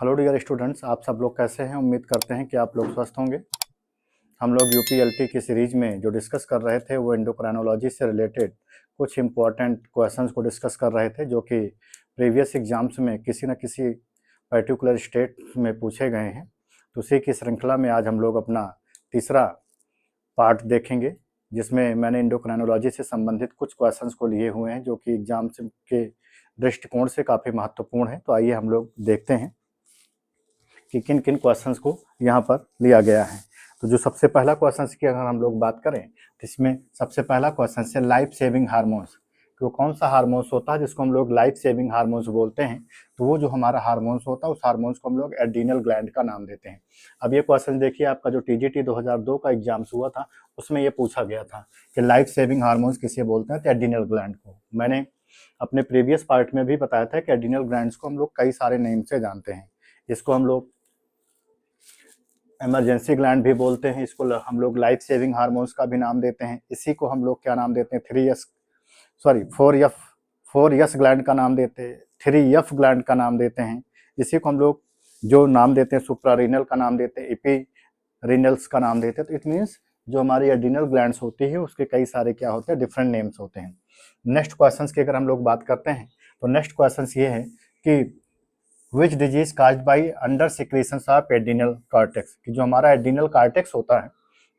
Hello dear students, आप सब लोग कैसे हैं। उम्मीद करते हैं कि आप लोग स्वस्थ होंगे। हम लोग यूपीएलटी की सीरीज में जो डिस्कस कर रहे थे वो एंडोक्राइनोलॉजी से रिलेटेड कुछ इंपॉर्टेंट क्वेश्चंस को डिस्कस कर रहे थे, जो कि प्रीवियस एग्जाम्स में किसी न किसी पर्टिकुलर स्टेट में पूछे गए हैं। तो उसी की श्रृंखला में आज हम लोग अपना तीसरा पार्ट देखेंगे, जिसमें मैंने एंडोक्राइनोलॉजी से संबंधित कुछ क्वेश्चंस को लिए हुए हैं जो कि एग्जाम्स के दृष्टिकोण से काफ़ी महत्वपूर्ण है। तो आइए हम लोग देखते हैं कि किन किन क्वेश्चंस को यहाँ पर लिया गया है। तो जो सबसे पहला क्वेश्चन की अगर हम लोग बात करें तो इसमें सबसे पहला क्वेश्चन है लाइफ सेविंग हार्मोन्स। तो कौन सा हार्मोन्स होता है जिसको हम लोग लाइफ सेविंग हार्मोन्स बोलते हैं। तो वो जो हमारा हार्मोन्स होता है उस हार्मोन्स को हम लोग एड्रीनल ग्लैंड का नाम देते हैं। अब ये क्वेश्चन देखिए, आपका जो टीजीटी 2002 का एग्जाम्स हुआ था उसमें ये पूछा गया था कि लाइफ सेविंग हार्मोन्स किसे बोलते हैं। तो एड्रीनल ग्लैंड को मैंने अपने प्रीवियस पार्ट में भी बताया था कि एड्रीनल ग्लैंड्स को हम लोग कई सारे नेम से जानते हैं। इसको हम लोग इमरजेंसी ग्लैंड भी बोलते हैं, इसको हम लोग लाइफ सेविंग हार्मोन्स का भी नाम देते हैं। इसी को हम लोग क्या नाम देते हैं, 4F ग्लैंड का नाम देते हैं, 3F ग्लैंड का नाम देते हैं। इसी को हम लोग जो नाम देते हैं सुप्रारीनल का नाम देते हैं, एपीरीनल्स का नाम देते हैं। तो इट मीन्स जो हमारी एड्रीनल ग्लैंड्स होती है उसके कई सारे क्या होते हैं, डिफरेंट नेम्स होते हैं। नेक्स्ट क्वेश्चन की अगर हम लोग बात करते हैं तो नेक्स्ट क्वेश्चन ये है कि which disease caused by under secretions of adrenal cortex, कि जो हमारा एड्रीनल कॉर्टेक्स होता है,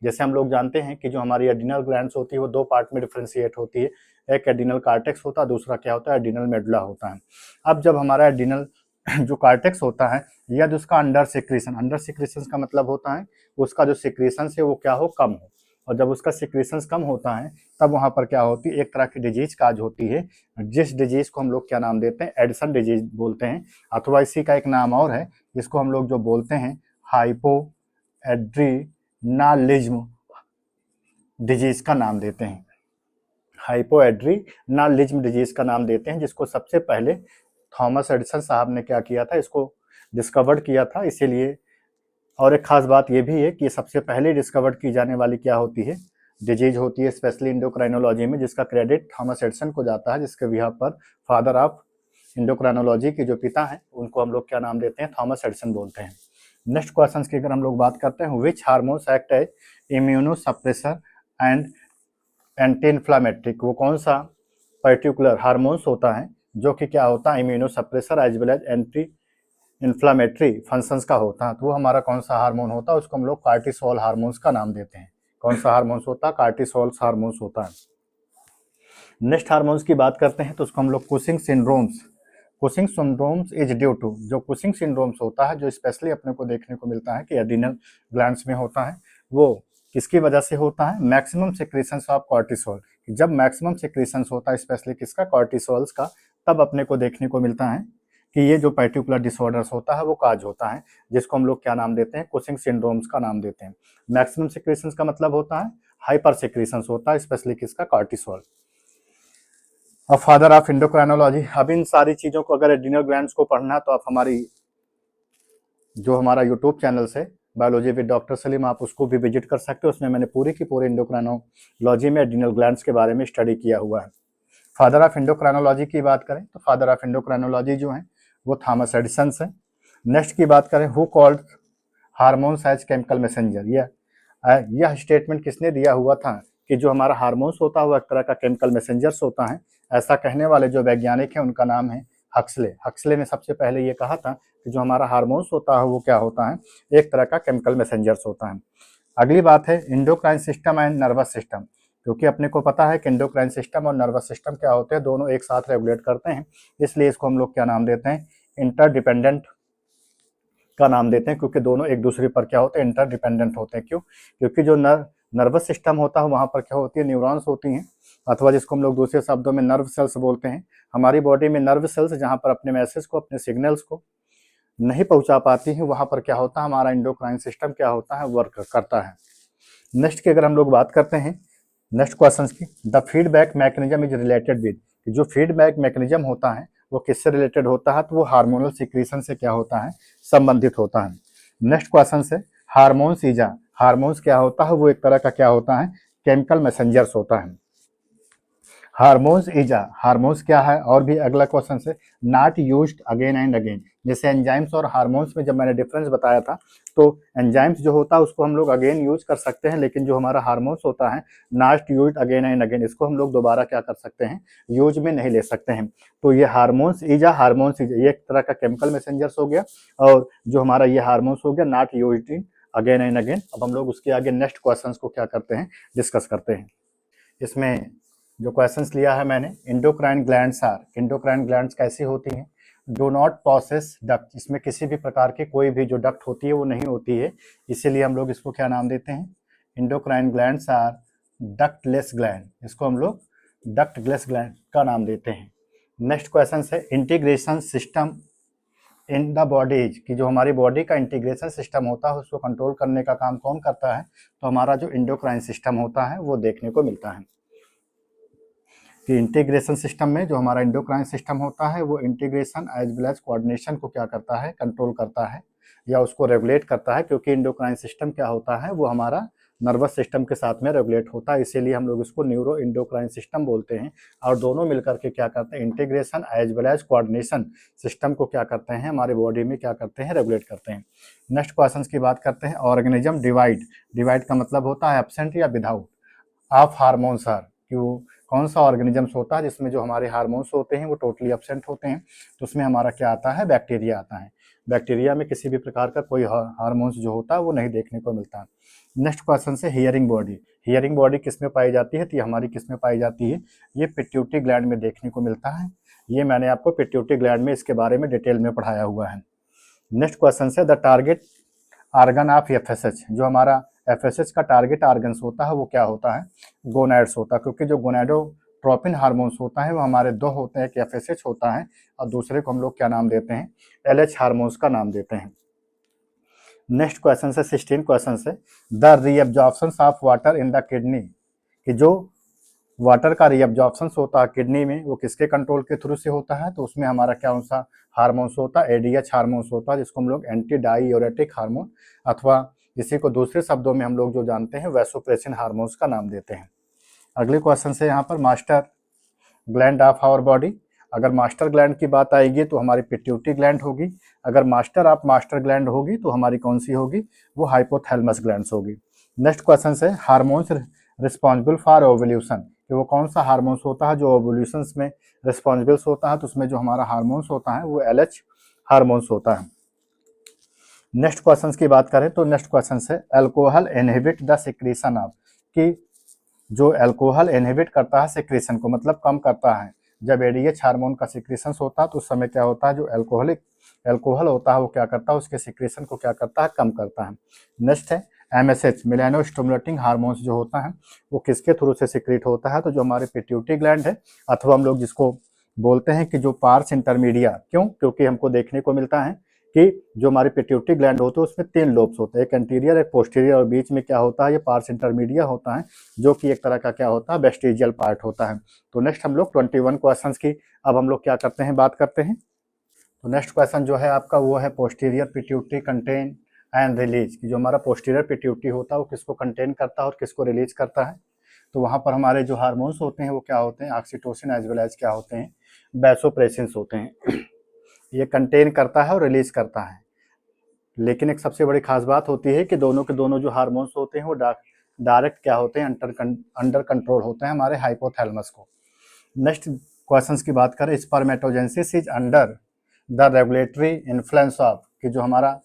जैसे हम लोग जानते हैं कि जो हमारी एड्रीनल ग्लैंड्स होती है वो दो पार्ट में डिफ्रेंशिएट होती है। एक एड्रीनल कॉर्टेक्स होता है, दूसरा क्या होता है, एड्रीनल मेडुला होता है। अब जब हमारा एड्रीनल जो कॉर्टेक्स होता है या जो उसका अंडर सिक्रीशन का मतलब होता है उसका जो सिक्रीशन है वो क्या हो, कम हो। और जब उसका सिक्रीशन कम होता है तब वहाँ पर क्या होती है, एक तरह की डिजीज काज होती है, जिस डिजीज को हम लोग क्या नाम देते हैं, एडिसन डिजीज बोलते हैं। अथवा इसी का एक नाम और है जिसको हम लोग जो बोलते हैं हाइपोएड्रीनालिज्म डिजीज का नाम देते हैं। हाइपोएड्रीनालिज्म डिजीज का नाम देते हैं, जिसको सबसे पहले थॉमस एडिसन साहब ने क्या किया था, इसको डिस्कवर्ड किया था। इसीलिए और एक खास बात ये भी है कि सबसे पहले डिस्कवर्ड की जाने वाली क्या होती है, डिजीज होती है, स्पेशली इंडोक्राइनोलॉजी में, जिसका क्रेडिट थॉमस एडिसन को जाता है, जिसके बिहार पर फादर ऑफ इंडोक्राइनोलॉजी के जो पिता हैं उनको हम लोग क्या नाम देते हैं, थॉमस एडिसन बोलते हैं। नेक्स्ट क्वेश्चन की अगर हम लोग बात करते हैं, which hormones act as immuno suppressor and anti inflammatory, वो कौन सा पर्टिकुलर हार्मोन्स होता है जो कि क्या होता है, immuno suppressor as well as anti inflammatory functions का होता है। तो वो हमारा कौन सा हार्मोन होता है, उसको हम लोग कार्टिसोल हार्मोन्स का नाम देते हैं। कौन सा हार्मोन्स होता है, कार्टिसोल हार्मोन्स होता है। नेक्स्ट हार्मोन्स की बात करते हैं तो उसको हम लोग Cushing syndromes is due to, जो कुशिंग सिंड्रोम्स होता है जो स्पेशली अपने को देखने को मिलता है कि एड्रीनल ग्लैंड्स में होता है, वो किसकी वजह से होता है, मैक्सिमम सिक्रीशंस ऑफ कॉर्टिसोल। जब मैक्सिमम सिक्रीशंस होता है स्पेशली किसका, कॉर्टिसोल्स का, तब अपने को देखने को मिलता है कि ये जो पर्टिकुलर डिसऑर्डर्स होता है वो काज होता है, जिसको हम लोग क्या नाम देते हैं, कुशिंग सिंड्रोम्स का नाम देते हैं। मैक्सिमम सिक्रीशंस का मतलब होता है हाइपर सिक्रीशंस होता है, स्पेशली किसका, कॉर्टिसोल। अब फादर ऑफ इंडोक्राइनोलॉजी, अब इन सारी चीज़ों को अगर एड्रीनल ग्लैंड्स को पढ़ना तो आप हमारी जो हमारा यूट्यूब चैनल से बायोलॉजी विद डॉक्टर सलीम, आप उसको भी विजिट कर सकते हो। उसमें मैंने पूरी की पूरी इंडोक्राइनोलॉजी में एड्रीनल ग्लैंड्स के बारे में स्टडी किया हुआ है। फादर ऑफ इंडोक्राइनोलॉजी की बात करें तो फादर ऑफ इंडोक्राइनोलॉजी जो है वो थॉमस एडिसन है। नेक्स्ट की बात करें, who called hormones as chemical messenger, यह स्टेटमेंट किसने दिया हुआ था कि जो हमारा हार्मोन्स होता है वो एक तरह का केमिकल मैसेंजर्स होता है। ऐसा कहने वाले जो वैज्ञानिक हैं उनका नाम है हक्सले ने सबसे पहले ये कहा था कि जो हमारा हार्मोन्स होता है वो क्या होता है, एक तरह का केमिकल मैसेंजर्स होता है। अगली बात है endocrine system and nervous system, क्योंकि अपने को पता है कि इंडोक्राइन सिस्टम और नर्वस सिस्टम क्या होते हैं, दोनों एक साथ रेगुलेट करते हैं, इसलिए इसको हम लोग क्या नाम देते हैं, इंटरडिपेंडेंट का नाम देते हैं, क्योंकि दोनों एक दूसरे पर क्या होते हैं, इंटरडिपेंडेंट होते हैं। क्यों, क्योंकि जो नर्वस सिस्टम होता है वहाँ पर क्या होती है, न्यूरॉन्स होती हैं, अथवा जिसको हम लोग दूसरे शब्दों में नर्व सेल्स बोलते हैं। हमारी बॉडी में नर्व सेल्स जहाँ पर अपने मैसेज को, अपने सिग्नल्स को नहीं पहुँचा पाती हैं, वहाँ पर क्या होता है, हमारा इंडोक्राइन सिस्टम क्या होता है, वर्क करता है। नेक्स्ट की अगर हम लोग बात करते हैं नेक्स्ट क्वेश्चन की, the feedback mechanism is related with, जो फीडबैक मैकेनिज्म होता है वो किससे रिलेटेड होता है, तो वो हार्मोनल सिक्रीशन से क्या होता है, संबंधित होता है। नेक्स्ट क्वेश्चन से हार्मोन्स क्या होता है, वो एक तरह का क्या होता है, केमिकल मैसेंजर्स होता है। हार्मोन्स इज अ, हार्मोन्स क्या है, और भी अगला क्वेश्चन से, not used again and again. जैसे एंजाइम्स और हार्मोन्स में जब मैंने डिफरेंस बताया था, तो एंजाइम्स जो होता है उसको हम लोग अगेन यूज कर सकते हैं, लेकिन जो हमारा हार्मोन्स होता है not used again and again, इसको हम लोग दोबारा क्या कर सकते हैं, यूज में नहीं ले सकते हैं। तो ये hormones is a, hormones is ये एक तरह का केमिकल मैसेंजर्स हो गया, और जो हमारा ये हार्मोन्स हो गया not used in again and again. अब हम लोग उसके आगे नेक्स्ट क्वेश्चंस को क्या करते हैं, डिस्कस करते हैं। इसमें जो क्वेश्चंस लिया है मैंने, endocrine glands are, endocrine glands कैसी होती हैं, डो नॉट पॉसेस डक्ट, इसमें किसी भी प्रकार की कोई भी जो डक्ट होती है वो नहीं होती है, इसीलिए हम लोग इसको क्या नाम देते हैं, endocrine glands are ductless gland, इसको हम लोग डक्टलेस ग्लैंड का नाम देते हैं। नेक्स्ट क्वेश्चन है, integration system in the bodies, कि जो हमारी बॉडी का इंटीग्रेशन सिस्टम होता है उसको कंट्रोल करने का काम कौन करता है, तो हमारा जो इंडोक्राइन सिस्टम होता है वो देखने को मिलता है। कि इंटीग्रेशन सिस्टम में जो हमारा इंडोक्राइन सिस्टम होता है वो integration as well as coordination को क्या करता है, कंट्रोल करता है या उसको रेगुलेट करता है, क्योंकि इंडोक्राइन सिस्टम क्या होता है, वो हमारा नर्वस सिस्टम के साथ में रेगुलेट होता है, इसीलिए हम लोग इसको न्यूरो इंडोक्राइन सिस्टम बोलते हैं। और दोनों मिलकर के क्या करते हैं, integration as well as coordination system को क्या करते हैं, हमारे बॉडी में क्या करते हैं, रेगुलेट करते हैं। नेक्स्ट क्वेश्चन की बात करते हैं, ऑर्गेनिज्म डिवाइड, डिवाइड का मतलब होता है एब्सेंट या विदाउट ऑफ हार्मोन्स आर, कि वो कौन सा ऑर्गेनिजम्स होता है जिसमें जो हमारे हार्मोन्स होते हैं वो टोटली एब्सेंट होते हैं, तो उसमें हमारा क्या आता है, बैक्टीरिया आता है। बैक्टीरिया में किसी भी प्रकार का कोई हार्मोन्स जो होता है वो नहीं देखने को मिलता है। नेक्स्ट क्वेश्चन से, हियरिंग बॉडी, हियरिंग बॉडी किस में पाई जाती है, तो ये हमारी किस में पाई जाती है, ये पिट्यूटरी ग्लैंड में देखने को मिलता है। ये मैंने आपको पिट्यूटरी ग्लैंड में इसके बारे में डिटेल में पढ़ाया हुआ है। नेक्स्ट क्वेश्चन से, the target organ of FSH, जो हमारा एफएसएच का टारगेट आर्गन्स होता है वो क्या होता है, गोनैड्स होता है, क्योंकि जो गोनैडोट्रोपिन हार्मोन्स होता है वो हमारे दो होते हैं, एक एफएसएच होता है और दूसरे को हम लोग क्या नाम देते हैं, एलएच हार्मोन्स का नाम देते हैं। नेक्स्ट क्वेश्चन से 16 क्वेश्चन से, the reabsorption of water in the kidney, कि जो वाटर का रीअब्जॉर्प्शन होता है किडनी में वो किसके कंट्रोल के थ्रू से होता है, तो उसमें हमारा क्या सा हार्मोन्स होता है, एडीएच हार्मोन्स होता है, जिसको हम लोग एंटी डाईयूरेटिक हार्मोन अथवा इसी को दूसरे शब्दों में हम लोग जो जानते हैं वैसोप्रेसिन हार्मोन्स का नाम देते हैं। अगले क्वेश्चन से यहाँ पर, master gland of our body, अगर मास्टर ग्लैंड की बात आएगी तो हमारी पिट्यूटरी ग्लैंड होगी, अगर मास्टर ऑफ मास्टर ग्लैंड होगी तो हमारी कौन सी होगी, वो हाइपोथैलेमस ग्लैंड्स होगी। नेक्स्ट क्वेश्चन है, हार्मोन्स रिस्पॉन्सिबल फॉर ओवल्यूशन, कि वो कौन सा हार्मोन्स होता है जो ओवल्यूशन में रिस्पॉन्सिबल होता है, तो उसमें जो हमारा हार्मोन्स होता है वो एलएच हार्मोन्स होता है। नेक्स्ट क्वेश्चन की बात करें तो नेक्स्ट क्वेश्चन है, alcohol inhibit the secretion of, कि जो अल्कोहल इनहिबिट करता है सिक्रीशन को, मतलब कम करता है, जब एडीएच हार्मोन का सिक्रीशन होता है तो उस समय क्या होता है, जो अल्कोहल होता है वो क्या करता है, उसके सिक्रीशन को क्या करता है, कम करता है। नेक्स्ट है एमएसएच, मिलेनो स्टिमुलेटिंग हार्मोन्स जो होता है वो किसके थ्रू से सिक्रीट होता है, तो जो हमारे पिट्यूटरी ग्लैंड है, अथवा हम लोग जिसको बोलते हैं कि जो पार्स इंटरमीडिया, क्यों, क्योंकि हमको देखने को मिलता है कि जो हमारे पिट्यूटरी ग्लैंड होते हैं उसमें 3 लोब्स होते हैं, एक एंटीरियर, एक पोस्टीरियर और बीच में क्या होता है, ये पार्स इंटरमीडिया होता है, जो कि एक तरह का क्या होता है, वेस्टिजियल पार्ट होता है। तो नेक्स्ट हम लोग 21 क्वेश्चंस की अब हम लोग क्या करते हैं, बात करते हैं। तो नेक्स्ट क्वेश्चन जो है आपका वो है, posterior pituitary contain and release, कि जो हमारा पोस्टीरियर पिट्यूटरी होता है वो किसको कंटेन करता है और किसको रिलीज करता है, तो वहाँ पर हमारे जो हार्मोन्स होते हैं वो क्या होते हैं, ऑक्सीटोसिन एज वेल एज क्या होते हैं, वैसोप्रेसिन्स होते हैं। ये कंटेन करता है और रिलीज करता है, लेकिन एक सबसे बड़ी खास बात होती है कि दोनों के दोनों जो हार्मोन्स होते हैं वो डायरेक्ट क्या होते हैं, अंडर कंट्रोल होते हैं हमारे हाइपोथैलेमस को। नेक्स्ट क्वेश्चंस की बात करें, spermatogenesis is under the regulatory influence of, कि जो हमारा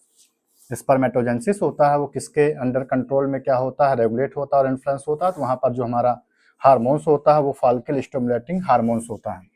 स्पर्मेटोजेनेसिस होता है वो किसके अंडर कंट्रोल में क्या होता है, रेगुलेट होता है और इन्फ्लुएंस होता है, तो वहाँ पर जो हमारा हार्मोन्स होता है वो फॉलिकल स्टिमुलेटिंग हार्मोन्स होता है।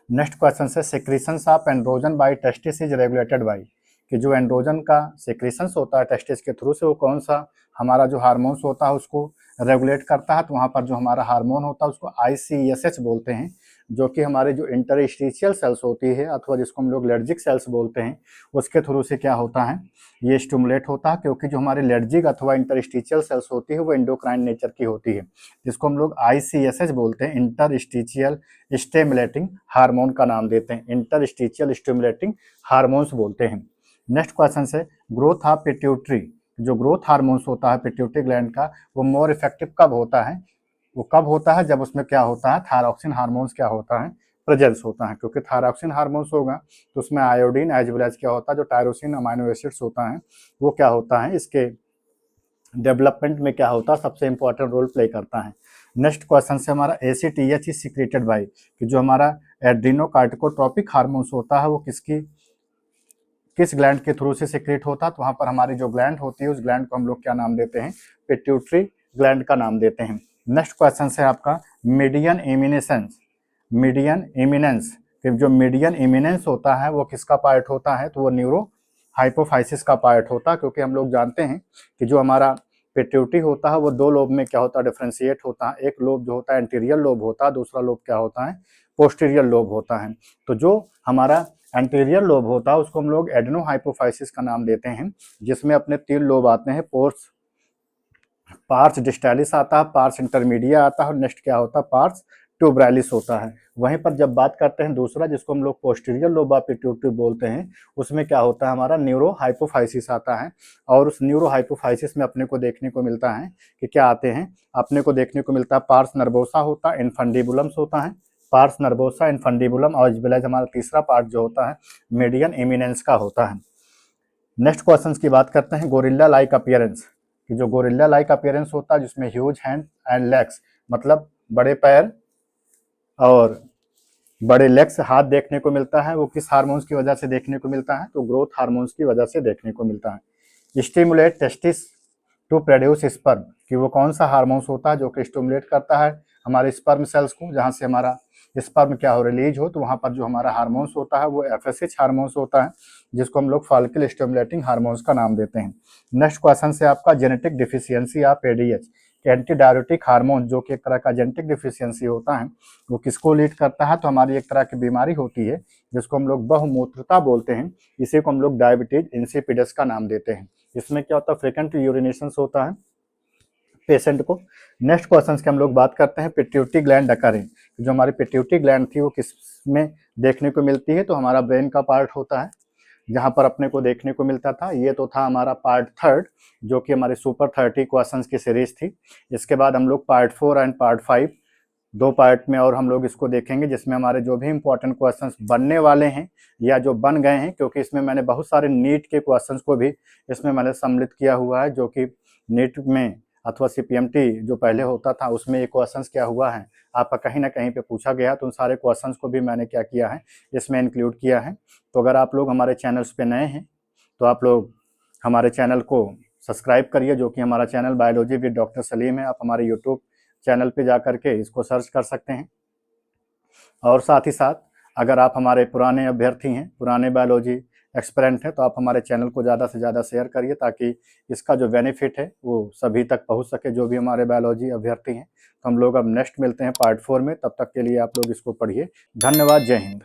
नेक्स्ट क्वेश्चन से, secretions of androgen by testis is regulated by, कि जो एंड्रोजन का सेक्रीशंस होता है टेस्टिस के थ्रू से वो कौन सा हमारा जो हार्मोन्स होता है उसको रेगुलेट करता है, तो वहाँ पर जो हमारा हार्मोन होता है उसको ICSH बोलते हैं, जो कि हमारे जो इंटरस्टिशियल सेल्स होती है अथवा जिसको हम लोग लेर्जिक सेल्स बोलते हैं उसके थ्रू से क्या होता है, ये स्टिमुलेट होता है, क्योंकि जो हमारे लेर्जिक अथवा इंटरस्टिशियल सेल्स होती है वो एंडोक्राइन नेचर की होती है, जिसको हम लोग ICSH बोलते हैं, इंटरस्टिशियल स्टिमुलेटिंग हार्मोन का नाम देते हैं, इंटरस्टिशियल स्टिमुलेटिंग हार्मोन्स बोलते हैं। नेक्स्ट क्वेश्चन से, ग्रोथ ऑफ पिट्यूटरी, जो ग्रोथ हार्मोन्स होता है पिट्यूटरी ग्लैंड का वो मोर इफेक्टिव कब होता है, वो कब होता है, जब उसमें क्या होता है, थायरॉक्सिन हार्मोन्स क्या होता है, प्रेजेंस होता है। क्योंकि थायरॉक्सिन हार्मोन्स होगा तो उसमें आयोडीन एज वेल एज क्या होता है, जो टायरोसिन अमाइनो एसिड्स होता है वो क्या होता है, इसके डेवलपमेंट में क्या होता है, सबसे इंपॉर्टेंट रोल प्ले करता है। नेक्स्ट क्वेश्चन से हमारा ACTH इज सीक्रेटेड बाय, कि जो हमारा एड्रीनोकार्टिकोट्रोपिक हार्मोन्स होता है वो किस ग्लैंड के थ्रू से सीक्रेट होता है, तो वहाँ पर हमारी जो ग्लैंड होती है उस ग्लैंड को हम लोग क्या नाम देते हैं, पिट्यूटरी ग्लैंड का नाम देते हैं। नेक्स्ट क्वेश्चन है आपका मीडियन इमिनेसेंस। मीडियन इमिनेंस, जो मीडियन इमिनेंस होता है वो किसका पार्ट होता है, तो वो न्यूरो हाइपोफाइसिस का पार्ट होता है। क्योंकि हम लोग जानते हैं कि जो हमारा पिट्यूटरी होता है वो दो लोब में क्या होता है, डिफ्रेंशिएट होता है। एक लोब जो होता है एंटीरियर लोब होता है, दूसरा लोब क्या होता है, पोस्टीरियर लोब होता है। तो जो हमारा एंटीरियर लोब होता है उसको हम लोग एडेनो हाइपोफाइसिस का नाम देते हैं, जिसमें अपने 3 लोब आते हैं, पार्स डिस्टालिस आता है, पार्स इंटरमीडिया आता है और नेक्स्ट क्या होता है, पार्स ट्यूबरालिस होता है। वहीं पर जब बात करते हैं दूसरा, जिसको हम लोग पोस्टीरियर लोब ऑफ पिट्यूटरी बोलते हैं, उसमें क्या होता है, हमारा न्यूरो हाइपोफाइसिस आता है। और उस न्यूरो हाइपोफाइसिस में अपने को देखने को मिलता है कि क्या आते हैं, अपने को देखने को मिलता है पार्स नर्वोसा होता है, इनफंडिबुलम्स होता है, पार्स नर्वोसा, इनफंडिबुलम, और विलेज हमारा तीसरा पार्ट जो होता है मीडियन इमिनेंस का होता है। नेक्स्ट क्वेश्चन की बात करते हैं गोरिल्ला लाइक अपीयरेंस, कि जो गोरिल्ला लाइक अपीयरेंस होता है जिसमें ह्यूज हैंड एंड लेग्स, मतलब बड़े पैर और बड़े लेग्स, हाथ देखने को मिलता है, वो किस हार्मोन्स की वजह से देखने को मिलता है, तो ग्रोथ हार्मोन्स की वजह से देखने को मिलता है। Stimulate testis to produce sperm, कि वो कौन सा हार्मोन्स होता है जो कि स्टिमुलेट करता है हमारे स्पर्म सेल्स को, जहाँ से हमारा स्पर्म क्या हो, रिलीज हो, तो वहाँ पर जो हमारा हार्मोन्स होता है वो FSH हार्मोन्स होता है, जिसको हम लोग फॉलिकल स्टिमुलेटिंग हार्मोन्स का नाम देते हैं। नेक्स्ट क्वेश्चन से आपका genetic deficiency of ADH, anti diuretic hormone जो कि एक तरह का जेनेटिक डिफिशियंसी होता है, वो किसको लीड करता है, तो हमारी एक तरह की बीमारी होती है जिसको हम लोग बहुमूत्रता बोलते हैं, इसी को हम लोग डायबिटीज इंसिपिडस का नाम देते हैं। इसमें क्या होता है, फ्रिक्वेंट यूरिनेशंस होता है पेशेंट को। नेक्स्ट क्वेश्चन की हम लोग बात करते हैं पिट्यूटरी ग्लैंड अकरिंग, जो हमारी पिट्यूटरी ग्लैंड थी वो किस में देखने को मिलती है, तो हमारा ब्रेन का पार्ट होता है जहाँ पर अपने को देखने को मिलता था। ये तो था हमारा पार्ट 3 जो कि हमारे सुपर 30 क्वेश्चंस की सीरीज थी। इसके बाद हम लोग पार्ट 4 एंड पार्ट 5 दो पार्ट में और हम लोग इसको देखेंगे, जिसमें हमारे जो भी इंपॉर्टेंट क्वेश्चंस बनने वाले हैं या जो बन गए हैं, क्योंकि इसमें मैंने बहुत सारे नीट के क्वेश्चंस को भी इसमें मैंने सम्मिलित किया हुआ है, जो कि नीट में अथवा CPMT जो पहले होता था उसमें ये क्वेश्चंस क्या हुआ है आपका कहीं ना कहीं पे पूछा गया, तो उन सारे क्वेश्चंस को भी मैंने क्या किया है, इसमें इंक्लूड किया है। तो अगर आप लोग हमारे चैनल्स पे नए हैं तो आप लोग हमारे चैनल को सब्सक्राइब करिए, जो कि हमारा channel biology with doctor Salim है। आप हमारे यूट्यूब चैनल पे जा करके इसको सर्च कर सकते हैं। और साथ ही साथ अगर आप हमारे पुराने अभ्यर्थी हैं, पुराने बायोलॉजी एक्सपेरेंट हैं, तो आप हमारे चैनल को ज़्यादा से ज़्यादा शेयर करिए, ताकि इसका जो बेनिफिट है वो सभी तक पहुंच सके, जो भी हमारे बायोलॉजी अभ्यर्थी हैं। तो हम लोग अब नेक्स्ट मिलते हैं पार्ट 4 में, तब तक के लिए आप लोग इसको पढ़िए। धन्यवाद, जय हिंद।